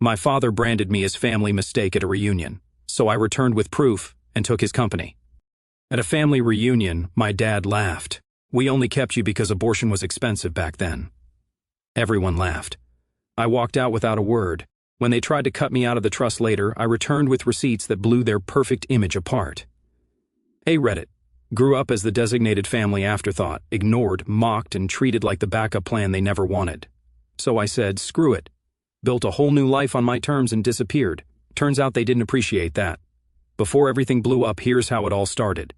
My father branded me as family mistake at a reunion, so I returned with proof and took his company. At a family reunion, my dad laughed. We only kept you because abortion was expensive back then. Everyone laughed. I walked out without a word. When they tried to cut me out of the trust later, I returned with receipts that blew their perfect image apart. Hey Reddit. Grew up as the designated family afterthought, ignored, mocked, and treated like the backup plan they never wanted. So I said, screw it. Built a whole new life on my terms and disappeared. Turns out they didn't appreciate that. Before everything blew up, here's how it all started.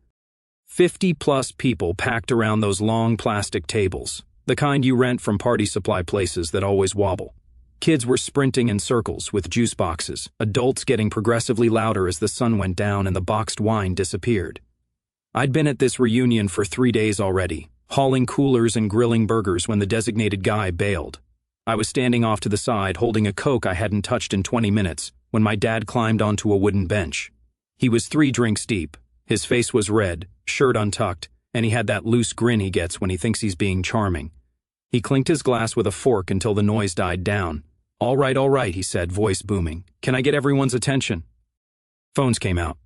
50+ people packed around those long plastic tables, the kind you rent from party supply places that always wobble. Kids were sprinting in circles with juice boxes, adults getting progressively louder as the sun went down and the boxed wine disappeared. I'd been at this reunion for 3 days already, hauling coolers and grilling burgers when the designated guy bailed. I was standing off to the side holding a Coke I hadn't touched in 20 minutes when my dad climbed onto a wooden bench. He was 3 drinks deep. His face was red, shirt untucked, and he had that loose grin he gets when he thinks he's being charming. He clinked his glass with a fork until the noise died down. All right, he said, voice booming. Can I get everyone's attention? Phones came out.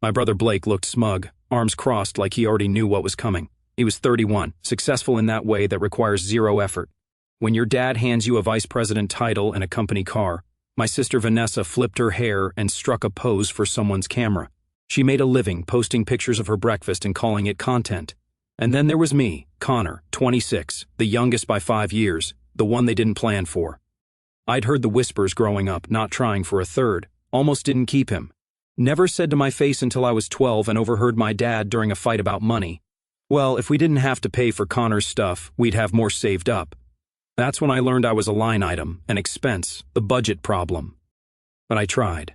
My brother Blake looked smug, arms crossed like he already knew what was coming. He was 31, successful in that way that requires zero effort. When your dad hands you a vice president title and a company car, my sister Vanessa flipped her hair and struck a pose for someone's camera. She made a living posting pictures of her breakfast and calling it content. And then there was me, Connor, 26, the youngest by 5 years, the one they didn't plan for. I'd heard the whispers growing up, not trying for a third, almost didn't keep him. Never said to my face until I was 12 and overheard my dad during a fight about money. Well, if we didn't have to pay for Connor's stuff, we'd have more saved up. That's when I learned I was a line item, an expense, the budget problem. But I tried.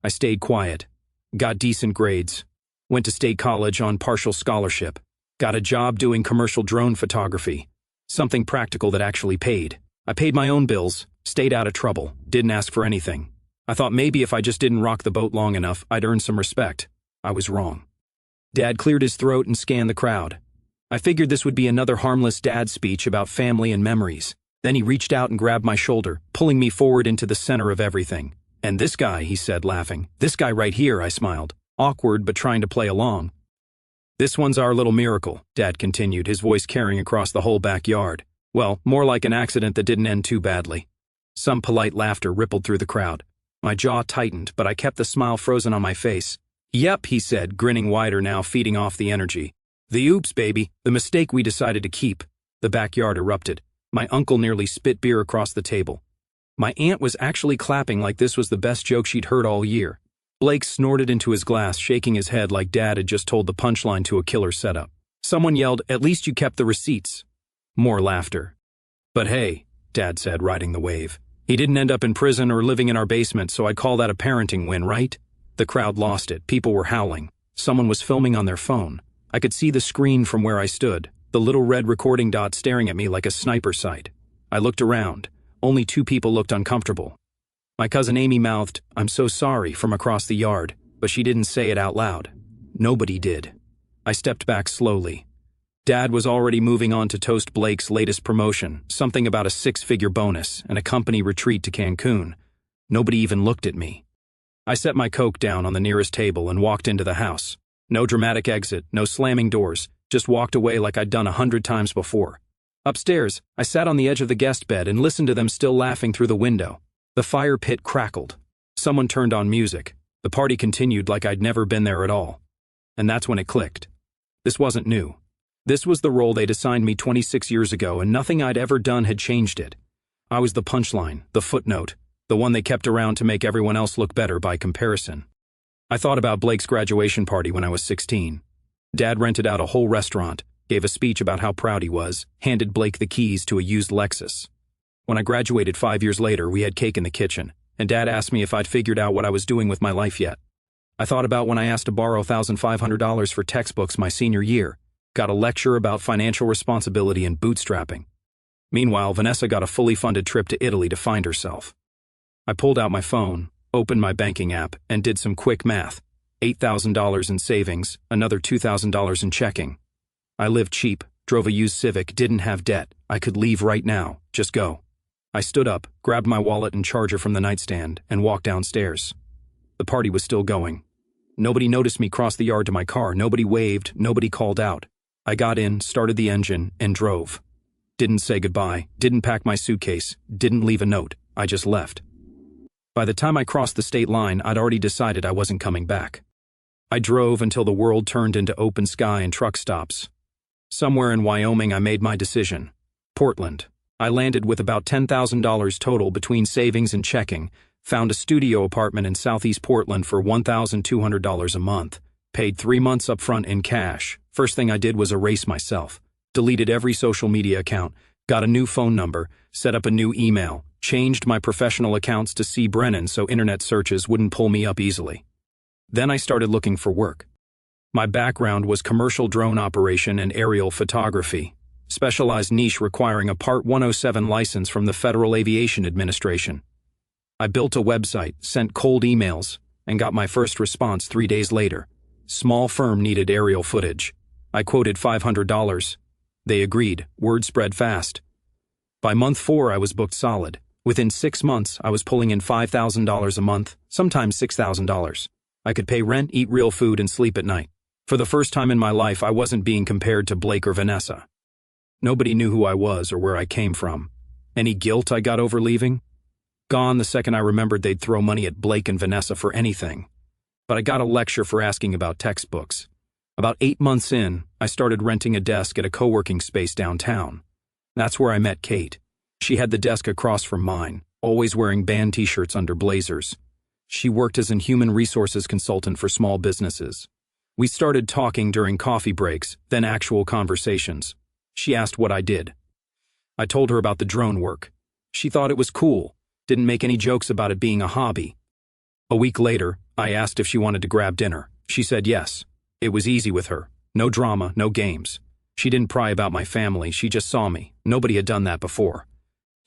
I stayed quiet, got decent grades, went to state college on partial scholarship, got a job doing commercial drone photography, something practical that actually paid. I paid my own bills, stayed out of trouble, didn't ask for anything. I thought maybe if I just didn't rock the boat long enough, I'd earn some respect. I was wrong. Dad cleared his throat and scanned the crowd. I figured this would be another harmless dad speech about family and memories. Then he reached out and grabbed my shoulder, pulling me forward into the center of everything. And this guy, he said, laughing. This guy right here, I smiled. Awkward, but trying to play along. This one's our little miracle, Dad continued, his voice carrying across the whole backyard. Well, more like an accident that didn't end too badly. Some polite laughter rippled through the crowd. My jaw tightened, but I kept the smile frozen on my face. Yep, he said, grinning wider now, feeding off the energy. The oops, baby, the mistake we decided to keep. The backyard erupted. My uncle nearly spit beer across the table. My aunt was actually clapping like this was the best joke she'd heard all year. Blake snorted into his glass, shaking his head like Dad had just told the punchline to a killer setup. Someone yelled, "At least you kept the receipts." More laughter. But hey, Dad said, riding the wave. He didn't end up in prison or living in our basement, so I'd call that a parenting win, right? The crowd lost it. People were howling. Someone was filming on their phone. I could see the screen from where I stood, the little red recording dot staring at me like a sniper sight. I looked around. Only 2 people looked uncomfortable. My cousin Amy mouthed, "I'm so sorry," from across the yard, but she didn't say it out loud. Nobody did. I stepped back slowly. Dad was already moving on to toast Blake's latest promotion, something about a 6-figure bonus and a company retreat to Cancun. Nobody even looked at me. I set my Coke down on the nearest table and walked into the house. No dramatic exit, no slamming doors, just walked away like I'd done 100 times before. Upstairs, I sat on the edge of the guest bed and listened to them still laughing through the window. The fire pit crackled. Someone turned on music. The party continued like I'd never been there at all. And that's when it clicked. This wasn't new. This was the role they'd assigned me 26 years ago, and nothing I'd ever done had changed it. I was the punchline, the footnote, the one they kept around to make everyone else look better by comparison. I thought about Blake's graduation party when I was 16. Dad rented out a whole restaurant, gave a speech about how proud he was, handed Blake the keys to a used Lexus. When I graduated 5 years later, we had cake in the kitchen, and Dad asked me if I'd figured out what I was doing with my life yet. I thought about when I asked to borrow $1,500 for textbooks my senior year, got a lecture about financial responsibility and bootstrapping. Meanwhile, Vanessa got a fully funded trip to Italy to find herself. I pulled out my phone, opened my banking app, and did some quick math. $8,000 in savings, another $2,000 in checking. I lived cheap, drove a used Civic, didn't have debt. I could leave right now, just go. I stood up, grabbed my wallet and charger from the nightstand, and walked downstairs. The party was still going. Nobody noticed me cross the yard to my car. Nobody waved. Nobody called out. I got in, started the engine, and drove. Didn't say goodbye, didn't pack my suitcase, didn't leave a note. I just left. By the time I crossed the state line, I'd already decided I wasn't coming back. I drove until the world turned into open sky and truck stops. Somewhere in Wyoming, I made my decision. Portland. I landed with about $10,000 total between savings and checking, found a studio apartment in Southeast Portland for $1,200 a month, paid 3 months up front in cash. First thing I did was erase myself, deleted every social media account, got a new phone number, set up a new email, changed my professional accounts to C. Brennan so internet searches wouldn't pull me up easily. Then I started looking for work. My background was commercial drone operation and aerial photography, specialized niche requiring a Part 107 license from the Federal Aviation Administration. I built a website, sent cold emails, and got my first response 3 days later. Small firm needed aerial footage. I quoted $500. They agreed. Word spread fast. By month 4, I was booked solid. Within 6 months, I was pulling in $5,000 a month, sometimes $6,000. I could pay rent, eat real food, and sleep at night. For the first time in my life, I wasn't being compared to Blake or Vanessa. Nobody knew who I was or where I came from. Any guilt I got over leaving? Gone the second I remembered they'd throw money at Blake and Vanessa for anything. But I got a lecture for asking about textbooks. About 8 months in, I started renting a desk at a co-working space downtown. That's where I met Kate. She had the desk across from mine, always wearing band t-shirts under blazers. She worked as a human resources consultant for small businesses. We started talking during coffee breaks, then actual conversations. She asked what I did. I told her about the drone work. She thought it was cool, didn't make any jokes about it being a hobby. A week later, I asked if she wanted to grab dinner. She said yes. It was easy with her. No drama, no games. She didn't pry about my family, she just saw me. Nobody had done that before.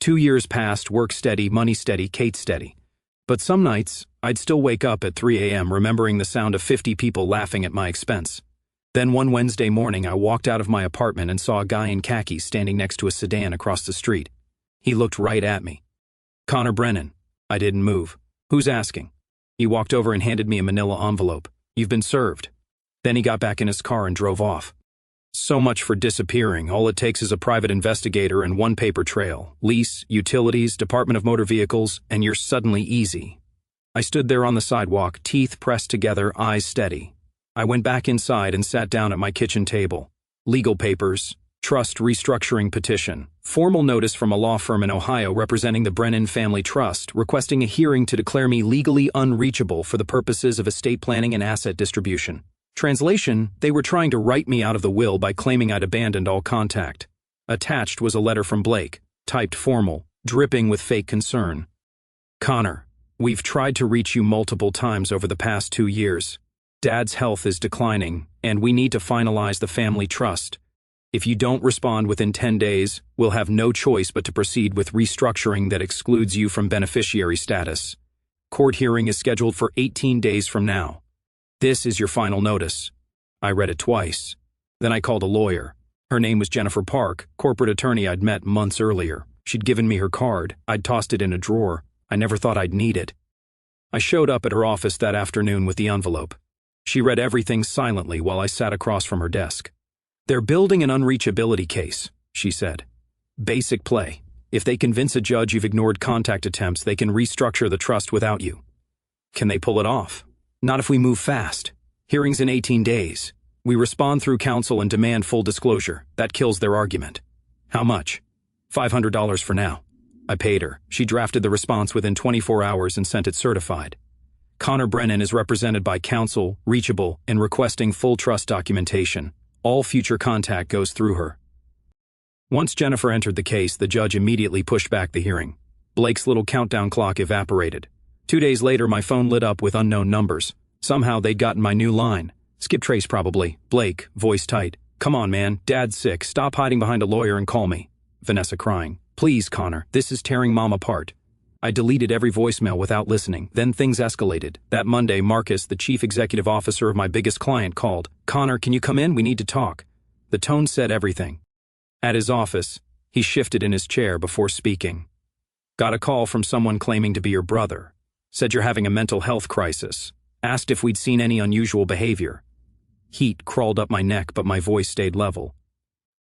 2 years passed, work steady, money steady, Kate steady. But some nights, I'd still wake up at 3 a.m. remembering the sound of 50 people laughing at my expense. Then one Wednesday morning, I walked out of my apartment and saw a guy in khakis standing next to a sedan across the street. He looked right at me. Connor Brennan. I didn't move. Who's asking? He walked over and handed me a manila envelope. You've been served. Then he got back in his car and drove off. So much for disappearing. All it takes is a private investigator and one paper trail. Lease, utilities, Department of Motor Vehicles, and you're suddenly easy. I stood there on the sidewalk, teeth pressed together, eyes steady. I went back inside and sat down at my kitchen table. Legal papers, trust restructuring petition, formal notice from a law firm in Ohio representing the Brennan Family Trust, requesting a hearing to declare me legally unreachable for the purposes of estate planning and asset distribution. Translation, they were trying to write me out of the will by claiming I'd abandoned all contact. Attached was a letter from Blake, typed formal, dripping with fake concern. Connor, we've tried to reach you multiple times over the past 2 years. Dad's health is declining, and we need to finalize the family trust. If you don't respond within 10 days, we'll have no choice but to proceed with restructuring that excludes you from beneficiary status. Court hearing is scheduled for 18 days from now. This is your final notice. I read it twice. Then I called a lawyer. Her name was Jennifer Park, corporate attorney I'd met months earlier. She'd given me her card. I'd tossed it in a drawer. I never thought I'd need it. I showed up at her office that afternoon with the envelope. She read everything silently while I sat across from her desk. They're building an unreachability case, she said. Basic play. If they convince a judge you've ignored contact attempts, they can restructure the trust without you. Can they pull it off? Not if we move fast. Hearings in 18 days. We respond through counsel and demand full disclosure. That kills their argument. How much? $500 for now. I paid her. She drafted the response within 24 hours and sent it certified. Connor Brennan is represented by counsel, reachable, and requesting full trust documentation. All future contact goes through her. Once Jennifer entered the case, the judge immediately pushed back the hearing. Blake's little countdown clock evaporated. 2 days later, my phone lit up with unknown numbers. Somehow they'd gotten my new line. Skip trace probably. Blake, voice tight. Come on, man. Dad's sick. Stop hiding behind a lawyer and call me. Vanessa crying. Please, Connor. This is tearing Mom apart. I deleted every voicemail without listening. Then things escalated. That Monday, Marcus, the chief executive officer of my biggest client, called. Connor, can you come in? We need to talk. The tone said everything. At his office, he shifted in his chair before speaking. Got a call from someone claiming to be your brother. Said you're having a mental health crisis. Asked if we'd seen any unusual behavior. Heat crawled up my neck, but my voice stayed level.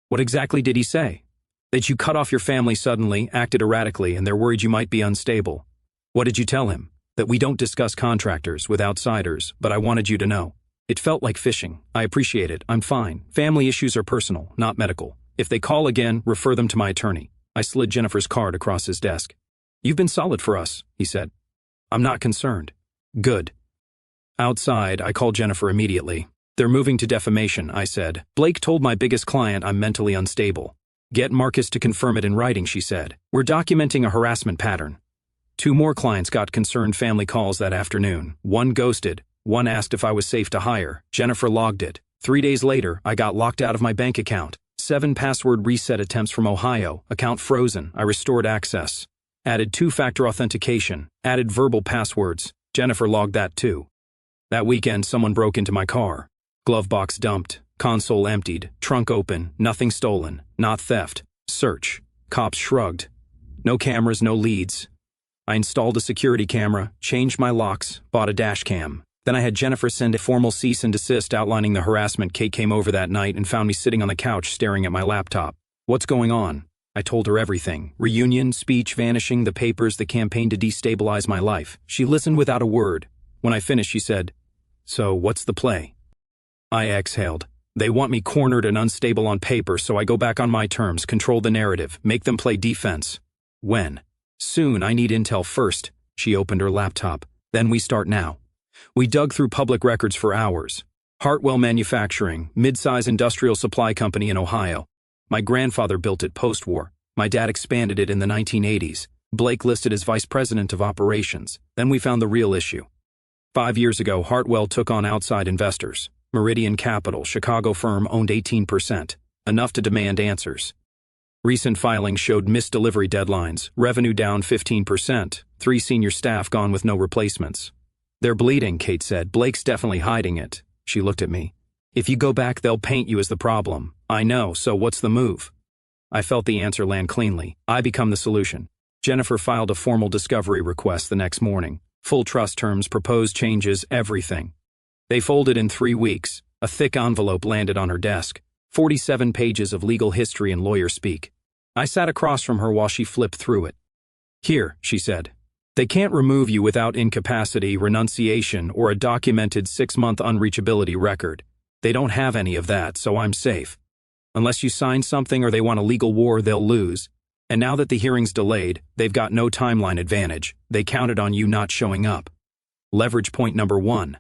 What exactly did he say? That you cut off your family suddenly, acted erratically, and they're worried you might be unstable. What did you tell him? That we don't discuss contractors with outsiders, but I wanted you to know. It felt like fishing. I appreciate it. I'm fine. Family issues are personal, not medical. If they call again, refer them to my attorney. I slid Jennifer's card across his desk. You've been solid for us, he said. I'm not concerned. Good. Outside, I called Jennifer immediately. They're moving to defamation, I said. Blake told my biggest client I'm mentally unstable. Get Marcus to confirm it in writing, she said. We're documenting a harassment pattern. 2 more clients got concerned family calls that afternoon. 1 ghosted. 1 asked if I was safe to hire. Jennifer logged it. 3 days later, I got locked out of my bank account. 7 password reset attempts from Ohio. Account frozen. I restored access. Added 2-factor authentication. Added verbal passwords. Jennifer logged that too. That weekend, someone broke into my car. Glove box dumped. Console emptied. Trunk open. Nothing stolen. Not theft. Search. Cops shrugged. No cameras, no leads. I installed a security camera, changed my locks, bought a dash cam. Then I had Jennifer send a formal cease and desist outlining the harassment. Kate came over that night and found me sitting on the couch staring at my laptop. What's going on? I told her everything. Reunion, speech, vanishing, the papers, the campaign to destabilize my life. She listened without a word. When I finished, she said, So, what's the play? I exhaled. They want me cornered and unstable on paper, so I go back on my terms, control the narrative, make them play defense. When? Soon, I need intel first. She opened her laptop. Then we start now. We dug through public records for hours. Hartwell Manufacturing, mid-size industrial supply company in Ohio. My grandfather built it post-war. My dad expanded it in the 1980s. Blake listed as vice president of operations. Then we found the real issue. 5 years ago, Hartwell took on outside investors. Meridian Capital, Chicago firm, owned 18%, enough to demand answers. Recent filings showed missed delivery deadlines, revenue down 15%, 3 senior staff gone with no replacements. They're bleeding, Kate said. Blake's definitely hiding it. She looked at me. If you go back, they'll paint you as the problem. I know, so what's the move? I felt the answer land cleanly. I become the solution. Jennifer filed a formal discovery request the next morning. Full trust terms, proposed changes, everything. They folded in 3 weeks. A thick envelope landed on her desk. 47 pages of legal history and lawyer speak. I sat across from her while she flipped through it. Here, she said. They can't remove you without incapacity, renunciation, or a documented 6-month unreachability record. They don't have any of that, so I'm safe. Unless you sign something or they want a legal war, they'll lose. And now that the hearing's delayed, they've got no timeline advantage. They counted on you not showing up. Leverage point number 1.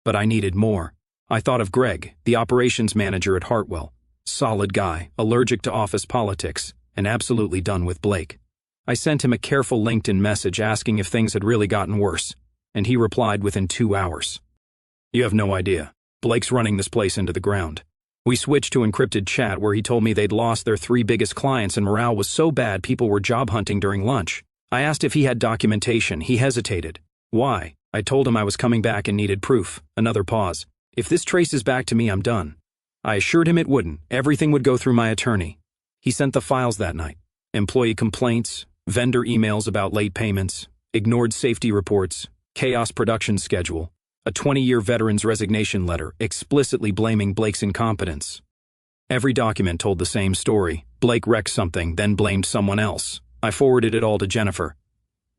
But I needed more. I thought of Greg, the operations manager at Hartwell. Solid guy, allergic to office politics, and absolutely done with Blake. I sent him a careful LinkedIn message asking if things had really gotten worse, and he replied within 2 hours. You have no idea. Blake's running this place into the ground. We switched to encrypted chat where he told me they'd lost their 3 biggest clients and morale was so bad people were job hunting during lunch. I asked if he had documentation. He hesitated. Why? I told him I was coming back and needed proof. Another pause. If this traces back to me, I'm done. I assured him it wouldn't. Everything would go through my attorney. He sent the files that night. Employee complaints, vendor emails about late payments, ignored safety reports, chaos production schedule, a 20-year veteran's resignation letter explicitly blaming Blake's incompetence. Every document told the same story. Blake wrecked something, then blamed someone else. I forwarded it all to Jennifer.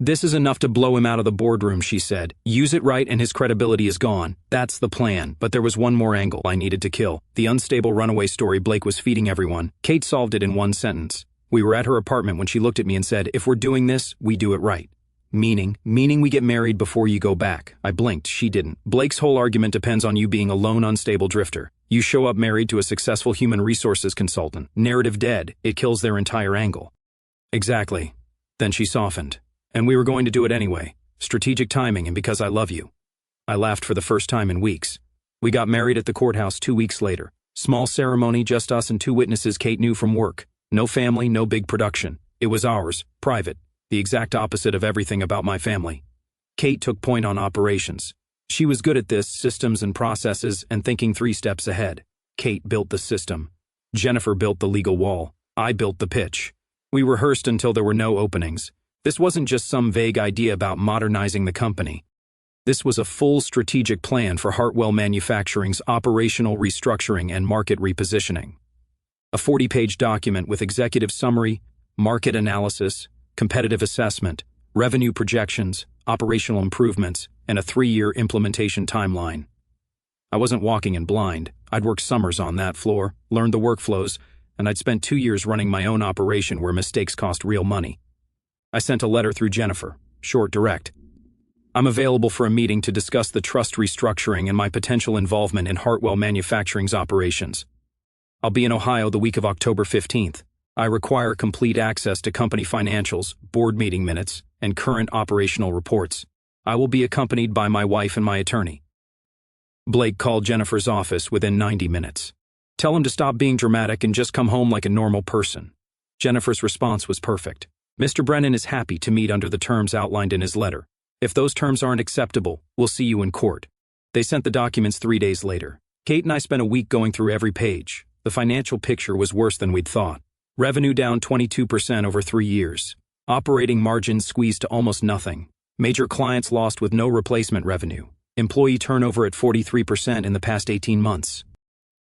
This is enough to blow him out of the boardroom, she said. Use it right and his credibility is gone. That's the plan. But there was one more angle I needed to kill. The unstable runaway story Blake was feeding everyone. Kate solved it in 1 sentence. We were at her apartment when she looked at me and said, if we're doing this, we do it right. Meaning we get married before you go back. I blinked. She didn't. Blake's whole argument depends on you being a lone, unstable drifter. You show up married to a successful human resources consultant. Narrative dead. It kills their entire angle. Exactly. Then she softened. And we were going to do it anyway. Strategic timing and because I love you. I laughed for the first time in weeks. We got married at the courthouse 2 weeks later. Small ceremony, just us and 2 witnesses Kate knew from work. No family, no big production. It was ours, private. The exact opposite of everything about my family. Kate took point on operations. She was good at this, systems and processes, and thinking 3 steps ahead. Kate built the system. Jennifer built the legal wall. I built the pitch. We rehearsed until there were no openings. This wasn't just some vague idea about modernizing the company. This was a full strategic plan for Hartwell Manufacturing's operational restructuring and market repositioning. A 40-page document with executive summary, market analysis, competitive assessment, revenue projections, operational improvements, and a 3-year implementation timeline. I wasn't walking in blind. I'd worked summers on that floor, learned the workflows, and I'd spent 2 years running my own operation where mistakes cost real money. I sent a letter through Jennifer, short, direct. I'm available for a meeting to discuss the trust restructuring and my potential involvement in Hartwell Manufacturing's operations. I'll be in Ohio the week of October 15th. I require complete access to company financials, board meeting minutes, and current operational reports. I will be accompanied by my wife and my attorney. Blake called Jennifer's office within 90 minutes. Tell him to stop being dramatic and just come home like a normal person. Jennifer's response was perfect. Mr. Brennan is happy to meet under the terms outlined in his letter. If those terms aren't acceptable, we'll see you in court. They sent the documents 3 days later. Kate and I spent a week going through every page. The financial picture was worse than we'd thought. Revenue down 22% over 3 years. Operating margins squeezed to almost nothing. Major clients lost with no replacement revenue. Employee turnover at 43% in the past 18 months.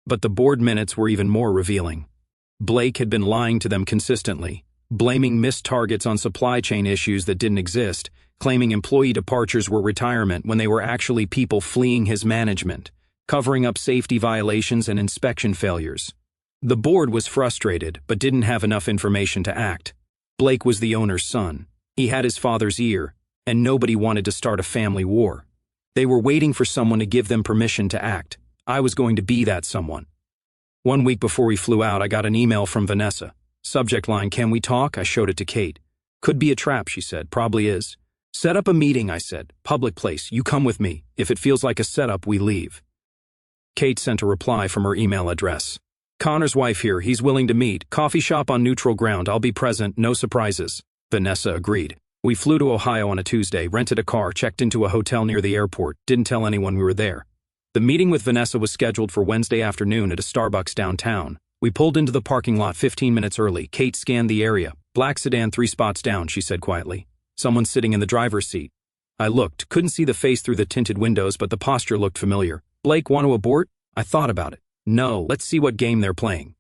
But the board minutes were even more revealing. Blake had been lying to them consistently, blaming missed targets on supply chain issues that didn't exist, claiming employee departures were retirement when they were actually people fleeing his management, covering up safety violations and inspection failures. The board was frustrated but didn't have enough information to act. Blake was the owner's son. He had his father's ear, and nobody wanted to start a family war. They were waiting for someone to give them permission to act. I was going to be that someone. 1 week before we flew out, I got an email from Vanessa. Subject line, "Can we talk?" I showed it to Kate. "Could be a trap," she said. "Probably is." "Set up a meeting," I said. "Public place. You come with me. If it feels like a setup, we leave." Kate sent a reply from her email address. "Connor's wife here. He's willing to meet. Coffee shop on neutral ground. I'll be present. No surprises." Vanessa agreed. We flew to Ohio on a Tuesday, rented a car, checked into a hotel near the airport, didn't tell anyone we were there. The meeting with Vanessa was scheduled for Wednesday afternoon at a Starbucks downtown. We pulled into the parking lot 15 minutes early. Kate scanned the area. "Black sedan 3 spots down," she said quietly. "Someone sitting in the driver's seat." I looked, couldn't see the face through the tinted windows, but the posture looked familiar. "Blake, want to abort?" I thought about it. "No, let's see what game they're playing."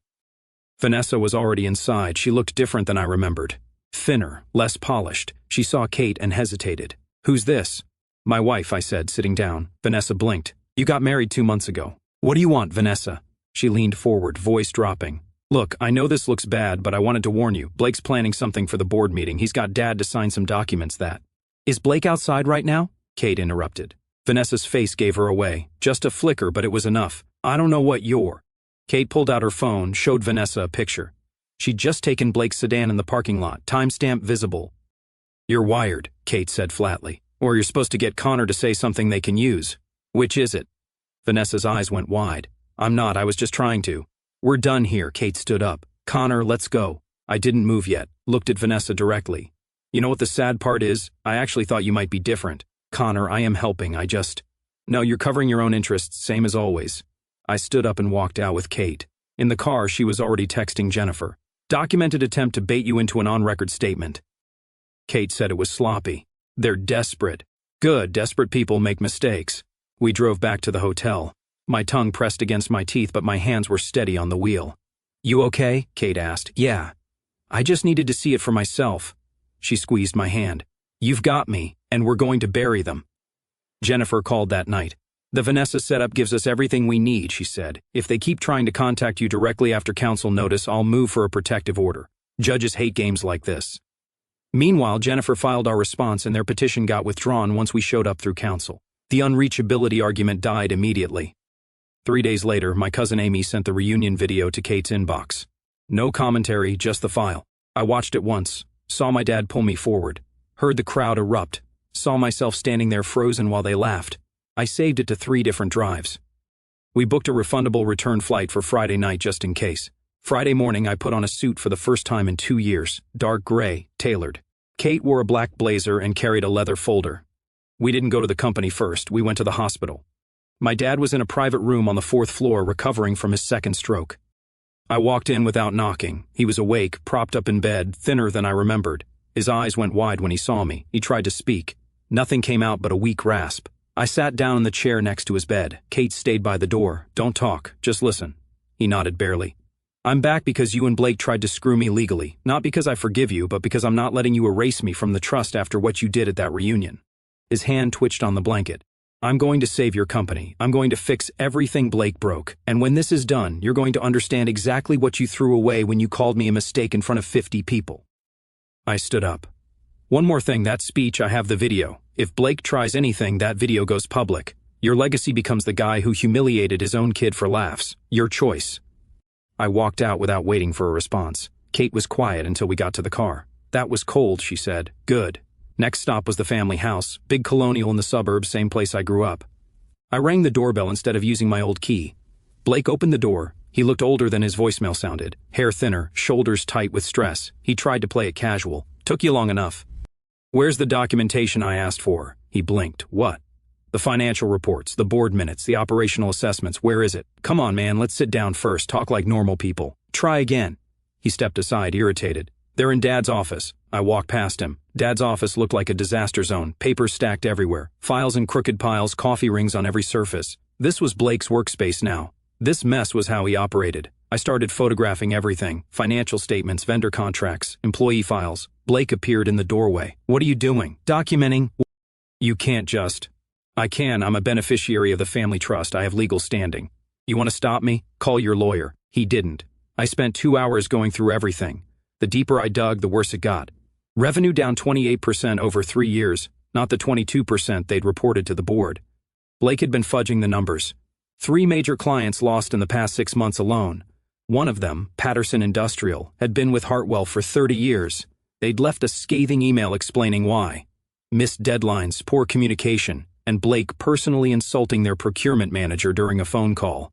Vanessa was already inside. She looked different than I remembered. Thinner, less polished. She saw Kate and hesitated. "Who's this?" "My wife," I said, sitting down. Vanessa blinked. "You got married 2 months ago." "What do you want, Vanessa?" She leaned forward, voice dropping. "Look, I know this looks bad, but I wanted to warn you. Blake's planning something for the board meeting. He's got Dad to sign some documents that—" "Is Blake outside right now?" Kate interrupted. Vanessa's face gave her away. Just a flicker, but it was enough. "I don't know what you're—" Kate pulled out her phone, showed Vanessa a picture. She'd just taken Blake's sedan in the parking lot, timestamp visible. "You're wired," Kate said flatly. "Or you're supposed to get Connor to say something they can use. Which is it?" Vanessa's eyes went wide. "I'm not, I was just trying to." "We're done here," Kate stood up. "Connor, let's go." I didn't move yet, looked at Vanessa directly. "You know what the sad part is? I actually thought you might be different. Connor, I am helping, No, you're covering your own interests, same as always." I stood up and walked out with Kate. In the car, she was already texting Jennifer. "Documented attempt to bait you into an on-record statement." Kate said it was sloppy. "They're desperate." "Good, desperate people make mistakes." We drove back to the hotel. My tongue pressed against my teeth, but my hands were steady on the wheel. "You okay?" Kate asked. "Yeah. I just needed to see it for myself." She squeezed my hand. "You've got me, and we're going to bury them." Jennifer called that night. "The Vanessa setup gives us everything we need," she said. "If they keep trying to contact you directly after counsel notice, I'll move for a protective order. Judges hate games like this." Meanwhile, Jennifer filed our response and their petition got withdrawn once we showed up through counsel. The unreachability argument died immediately. 3 days later, my cousin Amy sent the reunion video to Kate's inbox. No commentary, just the file. I watched it once, saw my dad pull me forward, heard the crowd erupt, saw myself standing there frozen while they laughed. I saved it to 3 different drives. We booked a refundable return flight for Friday night just in case. Friday morning, I put on a suit for the first time in 2 years, dark gray, tailored. Kate wore a black blazer and carried a leather folder. We didn't go to the company first, we went to the hospital. My dad was in a private room on the 4th floor recovering from his second stroke. I walked in without knocking. He was awake, propped up in bed, thinner than I remembered. His eyes went wide when he saw me. He tried to speak. Nothing came out but a weak rasp. I sat down in the chair next to his bed. Kate stayed by the door. Don't talk, just listen. He nodded barely. I'm back because you and Blake tried to screw me legally. Not because I forgive you, but because I'm not letting you erase me from the trust after what you did at that reunion. His hand twitched on the blanket. I'm going to save your company. I'm going to fix everything Blake broke. And when this is done, you're going to understand exactly what you threw away when you called me a mistake in front of 50 people. I stood up. One more thing, that speech, I have the video. If Blake tries anything, that video goes public. Your legacy becomes the guy who humiliated his own kid for laughs. Your choice. I walked out without waiting for a response. Kate was quiet until we got to the car. That was cold, she said. Good. Next stop was the family house, big colonial in the suburbs, same place I grew up. I rang the doorbell instead of using my old key. Blake opened the door. He looked older than his voicemail sounded. Hair thinner, shoulders tight with stress. He tried to play it casual. Took you long enough. Where's the documentation I asked for? He blinked. What? The financial reports, the board minutes, the operational assessments. Where is it? Come on, man, let's sit down first. Talk like normal people. Try again. He stepped aside, irritated. They're in Dad's office. I walked past him. Dad's office looked like a disaster zone. Papers stacked everywhere. Files in crooked piles, coffee rings on every surface. This was Blake's workspace now. This mess was how he operated. I started photographing everything. Financial statements, vendor contracts, employee files. Blake appeared in the doorway. What are you doing? Documenting? You can't just. I can. I'm a beneficiary of the family trust. I have legal standing. You want to stop me? Call your lawyer. He didn't. I spent 2 hours going through everything. The deeper I dug, the worse it got. Revenue down 28% over 3 years, not the 22% they'd reported to the board. Blake had been fudging the numbers. 3 major clients lost in the past 6 months alone. One of them, Patterson Industrial, had been with Hartwell for 30 years. They'd left a scathing email explaining why. Missed deadlines, poor communication, and Blake personally insulting their procurement manager during a phone call.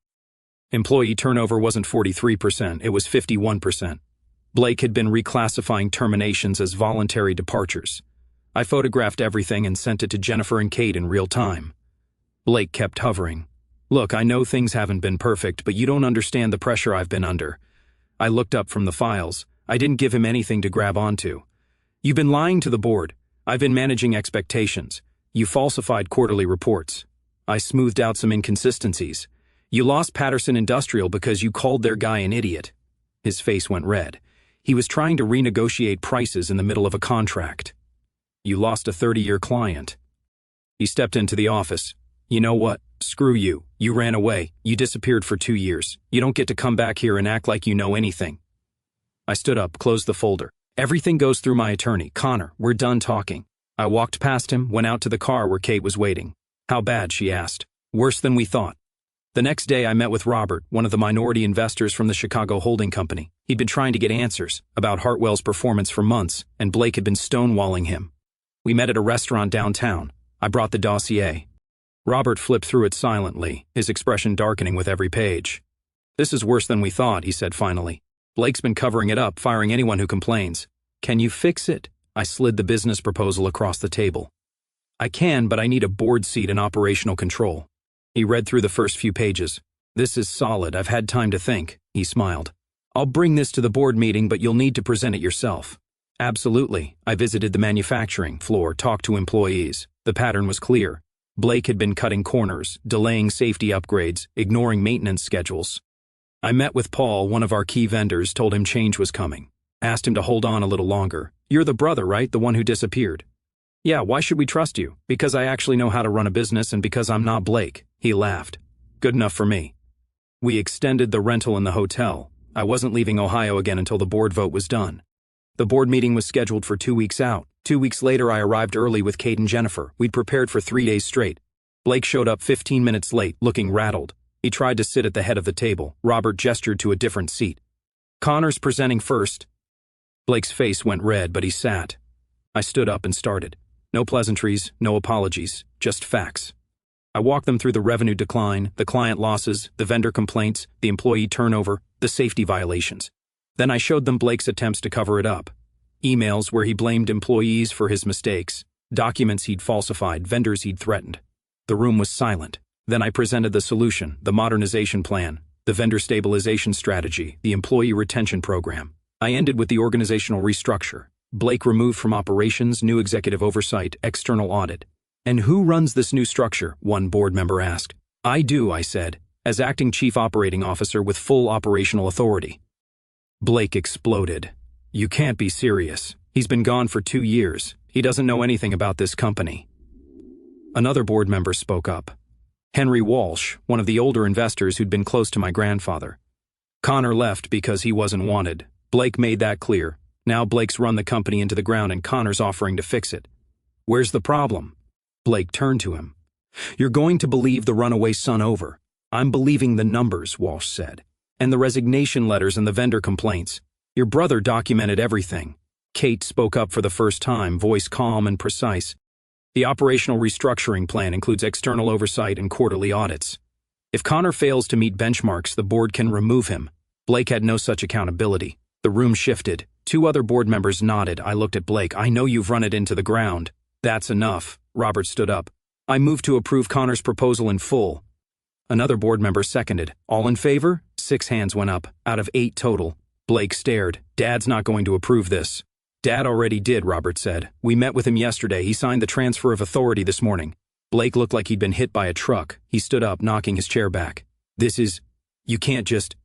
Employee turnover wasn't 43%, it was 51%. Blake had been reclassifying terminations as voluntary departures. I photographed everything and sent it to Jennifer and Kate in real time. Blake kept hovering. Look, I know things haven't been perfect, but you don't understand the pressure I've been under. I looked up from the files. I didn't give him anything to grab onto. You've been lying to the board. I've been managing expectations. You falsified quarterly reports. I smoothed out some inconsistencies. You lost Patterson Industrial because you called their guy an idiot. His face went red. He was trying to renegotiate prices in the middle of a contract. You lost a 30-year client. He stepped into the office. You know what? Screw you. You ran away. You disappeared for 2 years. You don't get to come back here and act like you know anything. I stood up, closed the folder. Everything goes through my attorney. Connor, we're done talking. I walked past him, went out to the car where Kate was waiting. How bad, she asked. Worse than we thought. The next day I met with Robert, one of the minority investors from the Chicago holding company. He'd been trying to get answers about Hartwell's performance for months, and Blake had been stonewalling him. We met at a restaurant downtown. I brought the dossier. Robert flipped through it silently, his expression darkening with every page. This is worse than we thought, he said finally. Blake's been covering it up, firing anyone who complains. Can you fix it? I slid the business proposal across the table. I can, but I need a board seat and operational control. He read through the first few pages. This is solid. I've had time to think. He smiled. I'll bring this to the board meeting, but you'll need to present it yourself. Absolutely. I visited the manufacturing floor, talked to employees. The pattern was clear. Blake had been cutting corners, delaying safety upgrades, ignoring maintenance schedules. I met with Paul, one of our key vendors, told him change was coming. Asked him to hold on a little longer. You're the brother, right? The one who disappeared. Yeah, why should we trust you? Because I actually know how to run a business and because I'm not Blake. He laughed. Good enough for me. We extended the rental in the hotel. I wasn't leaving Ohio again until the board vote was done. The board meeting was scheduled for 2 weeks out. 2 weeks later, I arrived early with Kate and Jennifer. We'd prepared for 3 days straight. Blake showed up 15 minutes late, looking rattled. He tried to sit at the head of the table. Robert gestured to a different seat. Connor's presenting first. Blake's face went red, but he sat. I stood up and started. No pleasantries, no apologies, just facts. I walked them through the revenue decline, the client losses, the vendor complaints, the employee turnover, the safety violations. Then I showed them Blake's attempts to cover it up. Emails where he blamed employees for his mistakes, documents he'd falsified, vendors he'd threatened. The room was silent. Then I presented the solution, the modernization plan, the vendor stabilization strategy, the employee retention program. I ended with the organizational restructure. Blake removed from operations, new executive oversight, external audit. And who runs this new structure? One board member asked. I do, I said, as acting chief operating officer with full operational authority. Blake exploded. You can't be serious. He's been gone for 2 years. He doesn't know anything about this company. Another board member spoke up. Henry Walsh, one of the older investors who'd been close to my grandfather. Connor left because he wasn't wanted. Blake made that clear. Now Blake's run the company into the ground and Connor's offering to fix it. Where's the problem? Blake turned to him. You're going to believe the runaway son over. I'm believing the numbers, Walsh said. And the resignation letters and the vendor complaints. Your brother documented everything. Kate spoke up for the first time, voice calm and precise. The operational restructuring plan includes external oversight and quarterly audits. If Connor fails to meet benchmarks, the board can remove him. Blake had no such accountability. The room shifted. 2 other board members nodded. I looked at Blake. I know you've run it into the ground. That's enough. Robert stood up. I move to approve Connor's proposal in full. Another board member seconded. All in favor? 6 hands went up, out of 8 total. Blake stared. Dad's not going to approve this. Dad already did, Robert said. We met with him yesterday. He signed the transfer of authority this morning. Blake looked like he'd been hit by a truck. He stood up, knocking his chair back. You can't just...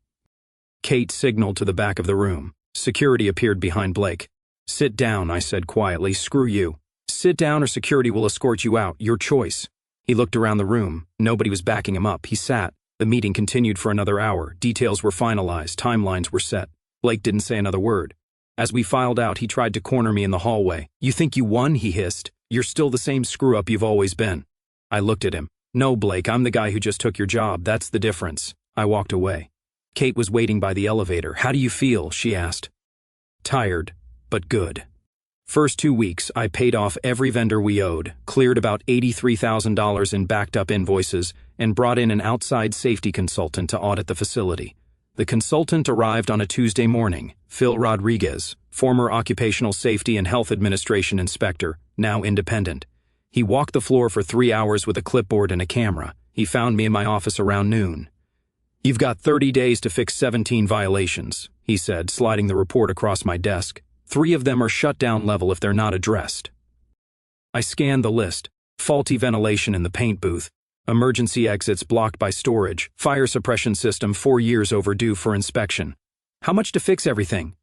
Kate signaled to the back of the room. Security appeared behind Blake. Sit down, I said quietly. Screw you. Sit down or security will escort you out. Your choice. He looked around the room. Nobody was backing him up. He sat. The meeting continued for another hour. Details were finalized. Timelines were set. Blake didn't say another word. As we filed out, he tried to corner me in the hallway. You think you won? He hissed. You're still the same screw-up you've always been. I looked at him. No, Blake, I'm the guy who just took your job. That's the difference. I walked away. Kate was waiting by the elevator. How do you feel? She asked. Tired, but good. First 2 weeks, I paid off every vendor we owed, cleared about $83,000 in backed-up invoices, and brought in an outside safety consultant to audit the facility. The consultant arrived on a Tuesday morning. Phil Rodriguez, former Occupational Safety and Health Administration inspector, now independent. He walked the floor for 3 hours with a clipboard and a camera. He found me in my office around noon. You've got 30 days to fix 17 violations, he said, sliding the report across my desk. 3 of them are shutdown level if they're not addressed. I scanned the list. Faulty ventilation in the paint booth. Emergency exits blocked by storage. Fire suppression system 4 years overdue for inspection. How much to fix everything?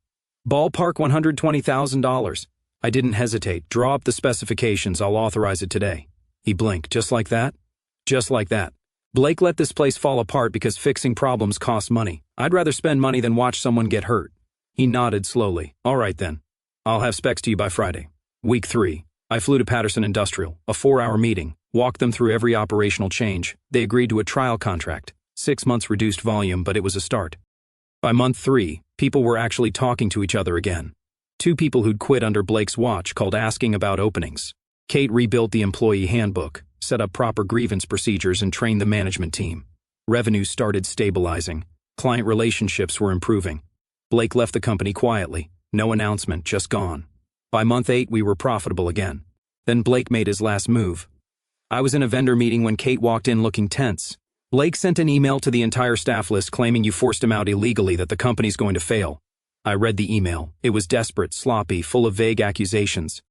Ballpark $120,000. I didn't hesitate. Draw up the specifications. I'll authorize it today. He blinked. Just like that? Just like that. Blake let this place fall apart because fixing problems costs money. I'd rather spend money than watch someone get hurt. He nodded slowly. All right then. I'll have specs to you by Friday. Week 3. I flew to Patterson Industrial, a 4-hour meeting, walked them through every operational change. They agreed to a trial contract. 6 months reduced volume, but it was a start. By month 3, people were actually talking to each other again. 2 people who'd quit under Blake's watch called asking about openings. Kate rebuilt the employee handbook, set up proper grievance procedures, and trained the management team. Revenue started stabilizing. Client relationships were improving. Blake left the company quietly. No announcement, just gone. By month 8, we were profitable again. Then Blake made his last move. I was in a vendor meeting when Kate walked in looking tense. Blake sent an email to the entire staff list claiming you forced him out illegally, that the company's going to fail. I read the email. It was desperate, sloppy, full of vague accusations.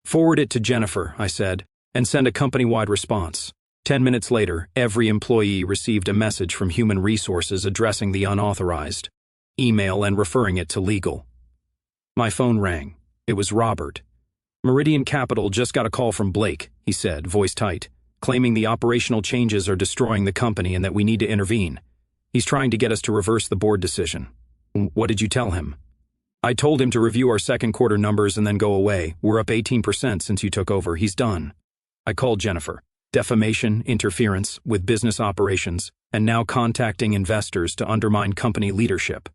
Forward it to Jennifer, I said, and send a company-wide response. 10 minutes later, every employee received a message from Human Resources addressing the unauthorized email and referring it to legal. My phone rang. It was Robert. Meridian Capital just got a call from Blake, he said, voice tight, claiming the operational changes are destroying the company and that we need to intervene. He's trying to get us to reverse the board decision. What did you tell him? I told him to review our second quarter numbers and then go away. We're up 18% since you took over. He's done. I called Jennifer. Defamation, interference with business operations, and now contacting investors to undermine company leadership.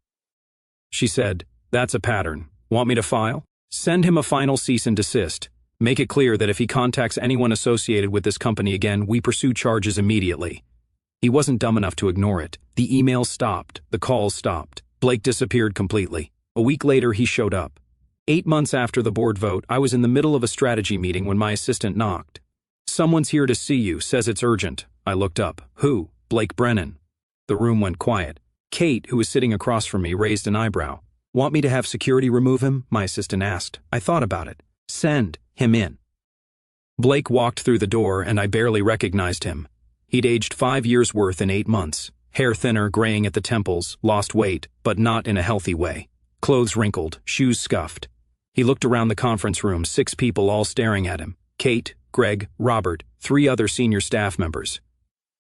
She said, that's a pattern. Want me to file? Send him a final cease and desist. Make it clear that if he contacts anyone associated with this company again, we pursue charges immediately. He wasn't dumb enough to ignore it. The emails stopped. The calls stopped. Blake disappeared completely. A week later, he showed up. 8 months after the board vote, I was in the middle of a strategy meeting when my assistant knocked. Someone's here to see you, says it's urgent. I looked up. Who? Blake Brennan. The room went quiet. Kate, who was sitting across from me, raised an eyebrow. Want me to have security remove him? My assistant asked. I thought about it. Send him in. Blake walked through the door and I barely recognized him. He'd aged 5 years worth in 8 months. Hair thinner, graying at the temples, lost weight, but not in a healthy way. Clothes wrinkled, shoes scuffed. He looked around the conference room, 6 people all staring at him. Kate, Greg, Robert, 3 other senior staff members.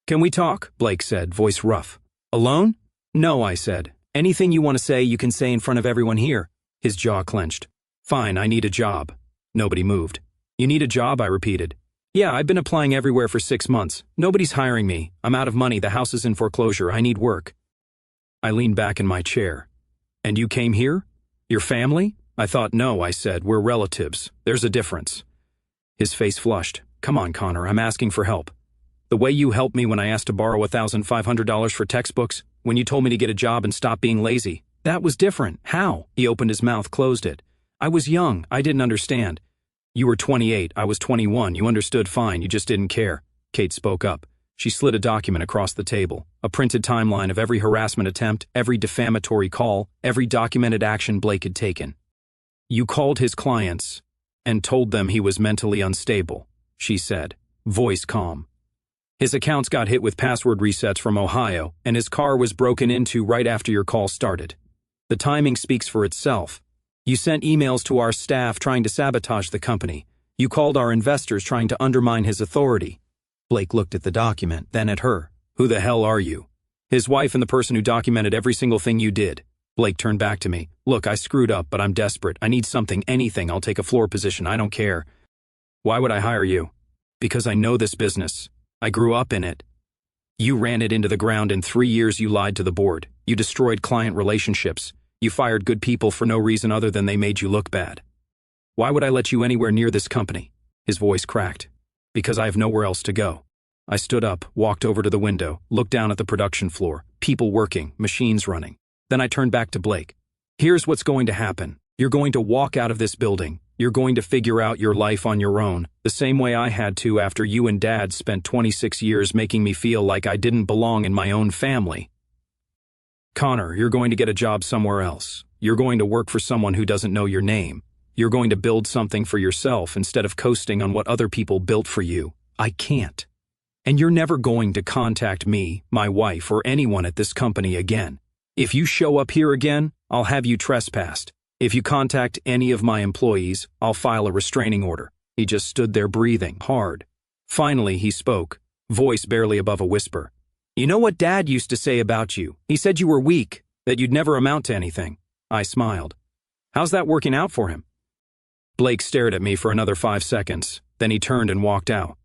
Can we talk? Blake said, voice rough. Alone? No, I said. Anything you want to say, you can say in front of everyone here. His jaw clenched. Fine, I need a job. Nobody moved. You need a job, I repeated. Yeah, I've been applying everywhere for 6 months. Nobody's hiring me. I'm out of money, the house is in foreclosure, I need work. I leaned back in my chair. And you came here? Your family? I thought, no, I said, we're relatives. There's a difference. His face flushed. Come on, Connor, I'm asking for help. The way you helped me when I asked to borrow $1,500 for textbooks, when you told me to get a job and stop being lazy, that was different. How? He opened his mouth, closed it. I was young, I didn't understand. You were 28, I was 21, you understood fine, you just didn't care. Kate spoke up. She slid a document across the table, a printed timeline of every harassment attempt, every defamatory call, every documented action Blake had taken. You called his clients and told them he was mentally unstable, she said, voice calm. His accounts got hit with password resets from Ohio, and his car was broken into right after your call started. The timing speaks for itself. You sent emails to our staff trying to sabotage the company. You called our investors trying to undermine his authority. Blake looked at the document, then at her. Who the hell are you? His wife and the person who documented every single thing you did. Blake turned back to me. Look, I screwed up, but I'm desperate. I need something, anything. I'll take a floor position. I don't care. Why would I hire you? Because I know this business. I grew up in it. You ran it into the ground. In 3 years you lied to the board. You destroyed client relationships. You fired good people for no reason other than they made you look bad. Why would I let you anywhere near this company? His voice cracked. Because I have nowhere else to go. I stood up, walked over to the window, looked down at the production floor, people working, machines running. Then I turned back to Blake. Here's what's going to happen. You're going to walk out of this building. You're going to figure out your life on your own, the same way I had to after you and Dad spent 26 years making me feel like I didn't belong in my own family. Connor, you're going to get a job somewhere else. You're going to work for someone who doesn't know your name. You're going to build something for yourself instead of coasting on what other people built for you. I can't. And you're never going to contact me, my wife, or anyone at this company again. If you show up here again, I'll have you trespassed. If you contact any of my employees, I'll file a restraining order. He just stood there breathing hard. Finally, he spoke, voice barely above a whisper. You know what Dad used to say about you? He said you were weak, that you'd never amount to anything. I smiled. How's that working out for him? Blake stared at me for another 5 seconds. Then he turned and walked out.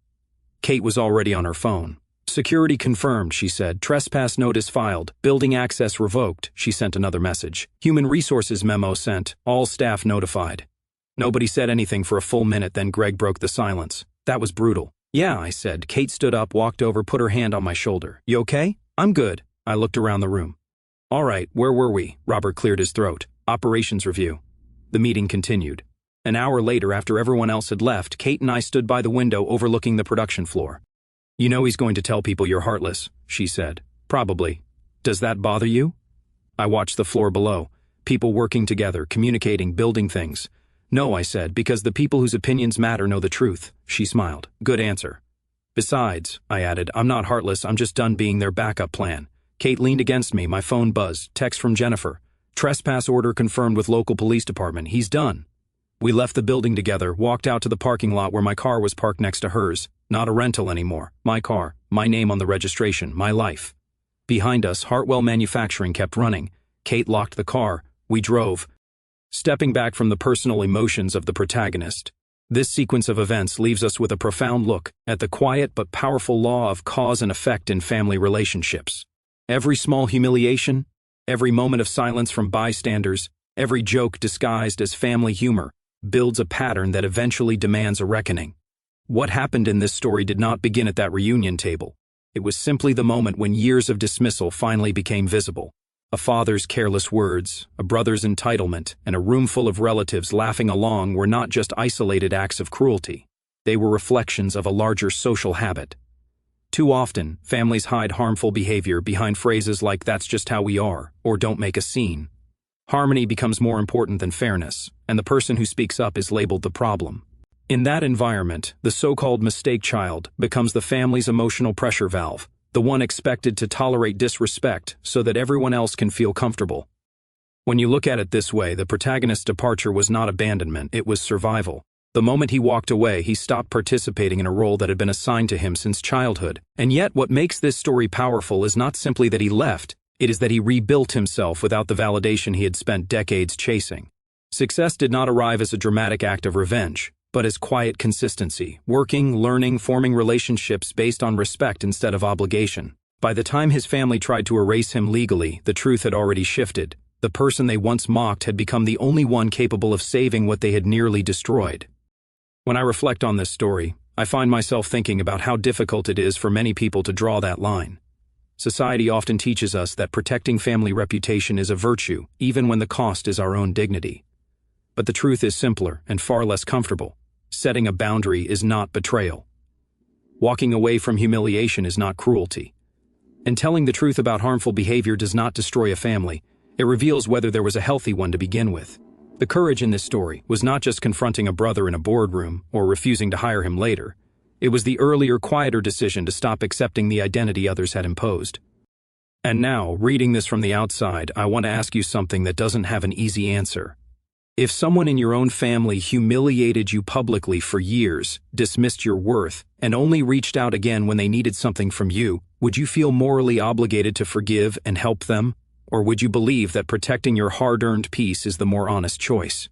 Kate was already on her phone. Security confirmed, she said. Trespass notice filed. Building access revoked, she sent another message. Human resources memo sent. All staff notified. Nobody said anything for a full minute, then Greg broke the silence. That was brutal. Yeah, I said. Kate stood up, walked over, put her hand on my shoulder. You okay? I'm good. I looked around the room. All right, where were we? Robert cleared his throat. Operations review. The meeting continued. An hour later, after everyone else had left, Kate and I stood by the window overlooking the production floor. You know he's going to tell people you're heartless, she said. Probably. Does that bother you? I watched the floor below. People working together, communicating, building things. No, I said, because the people whose opinions matter know the truth. She smiled. Good answer. Besides, I added, I'm not heartless, I'm just done being their backup plan. Kate leaned against me, my phone buzzed. Text from Jennifer. Trespass order confirmed with local police department. He's done. We left the building together, walked out to the parking lot where my car was parked next to hers. Not a rental anymore. My car, my name on the registration, my life. Behind us, Hartwell Manufacturing kept running. Kate locked the car. We drove. Stepping back from the personal emotions of the protagonist, this sequence of events leaves us with a profound look at the quiet but powerful law of cause and effect in family relationships. Every small humiliation, every moment of silence from bystanders, every joke disguised as family humor, builds a pattern that eventually demands a reckoning. What happened in this story did not begin at that reunion table. It was simply the moment when years of dismissal finally became visible. A father's careless words, a brother's entitlement, and a room full of relatives laughing along were not just isolated acts of cruelty. They were reflections of a larger social habit. Too often, families hide harmful behavior behind phrases like "that's just how we are" or "don't make a scene." Harmony becomes more important than fairness, and the person who speaks up is labeled the problem. In that environment, the so-called mistake child becomes the family's emotional pressure valve, the one expected to tolerate disrespect so that everyone else can feel comfortable. When you look at it this way, the protagonist's departure was not abandonment, it was survival. The moment he walked away, he stopped participating in a role that had been assigned to him since childhood. And yet, what makes this story powerful is not simply that he left, it is that he rebuilt himself without the validation he had spent decades chasing. Success did not arrive as a dramatic act of revenge, but as quiet consistency, working, learning, forming relationships based on respect instead of obligation. By the time his family tried to erase him legally, the truth had already shifted. The person they once mocked had become the only one capable of saving what they had nearly destroyed. When I reflect on this story, I find myself thinking about how difficult it is for many people to draw that line. Society often teaches us that protecting family reputation is a virtue, even when the cost is our own dignity. But the truth is simpler and far less comfortable. Setting a boundary is not betrayal. Walking away from humiliation is not cruelty. And telling the truth about harmful behavior does not destroy a family. It reveals whether there was a healthy one to begin with. The courage in this story was not just confronting a brother in a boardroom or refusing to hire him later. It was the earlier, quieter decision to stop accepting the identity others had imposed. And now, reading this from the outside, I want to ask you something that doesn't have an easy answer. If someone in your own family humiliated you publicly for years, dismissed your worth, and only reached out again when they needed something from you, would you feel morally obligated to forgive and help them? Or would you believe that protecting your hard-earned peace is the more honest choice?